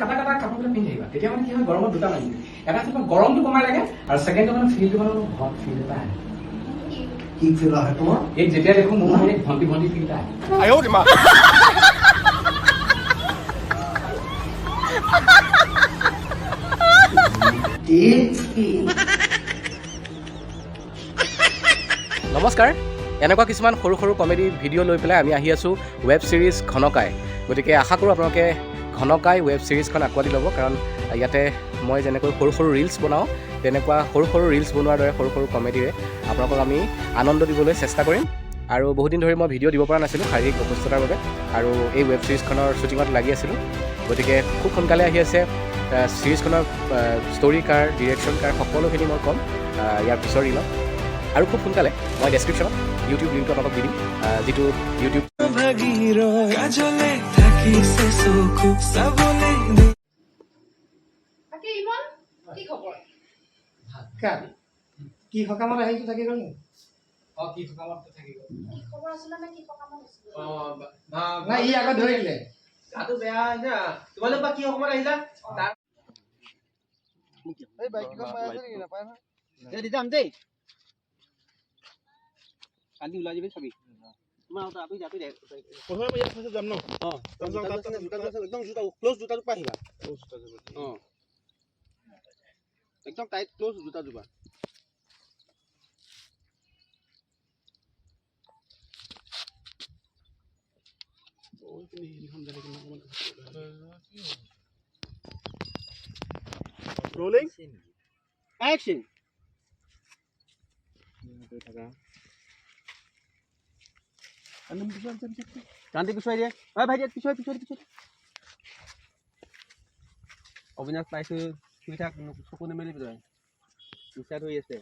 কাটা কাটা কাপোৰবিলাক পিন্ধি আহিবা তেতিয়া মানে কি হয় গৰমত দুটা লাগি এটা আছে গৰমটো কমাই লাগে আৰু ছেকেণ্ডটো মানে ফিলটো মানে হট ফিল এটা আহে কি ফিল আহে তোমাৰ এই যেতিয়া দেখো মোৰ মানে ভণ্টি ভণ্টি ফিল এটা আহে আয়ো মা নমস্কাৰ এনেকুৱা কিছুমান সৰু সৰু কমেডি ভিডিঅ' লৈ পেলাই আমি আহি আছোঁ ৱেব ছিৰিজ ঘনকাই গতিকে আশা কৰোঁ আপোনালোকে ঘনকাই ৱেব ছিৰিজখন আঁকোৱালি ল'ব কাৰণ ইয়াতে মই যেনেকৈ সৰু সৰু ৰিলছ বনাওঁ তেনেকুৱা সৰু সৰু ৰিলছ বনোৱাৰ দৰে সৰু সৰু কমেডিৰে আপোনালোকক আমি আনন্দ দিবলৈ চেষ্টা কৰিম আৰু বহুত দিন ধৰি মই ভিডিঅ' দিব পৰা নাছিলোঁ শাৰীৰিক অসুস্থতাৰ বাবে আৰু এই ৱেব ছিৰিজখনৰ শ্বুটিঙত লাগি আছিলোঁ গতিকে খুব সোনকালে আহি আছে ছিৰিজখনৰ ষ্টৰি কাৰ ডিৰেকশ্যন কাৰ সকলোখিনি মই ক'ম ইয়াৰ পিছৰ ৰিলত আৰু খুব সোনকালে মই ডেছক্ৰিপশ্যনত ইউটিউব লিংকটো আপোনালোক দি দিম যিটো ইউটিউব কি সকামত আহিছো থাকি গ'ল কি সকামত থাকি গ'ল কি খবৰ আছিল নে কি সকামত আছিল না ই আগত ধৰিলে গাটো বেয়া না তোমালোক বা কি সকামত আহিলা এই বাইকখন পাই আছে নেকি নাপায় না এই দি যাম দেই কালি ওলাই যাবি চাবি তোমাৰ আউট আপি যাবি দে প্ৰথমে মই ইয়াত ফেছে যাম ন একদম জুতা ক্লোজ জুতাটো পাহিবা ক্লোজ জুতা যাব একদম টাইট ক্লোজ জুতা জুবা ওই তুমি হিলখন জানি কিনে অকমান রোলিং অ্যাকশন আনন্দ পিছন কান্তি পিছাই দিয়ে ওই ভাই পিছাই অবিনাশ পাইছো শুই থাক চকু নেমেলি পিছাই হৈ আছে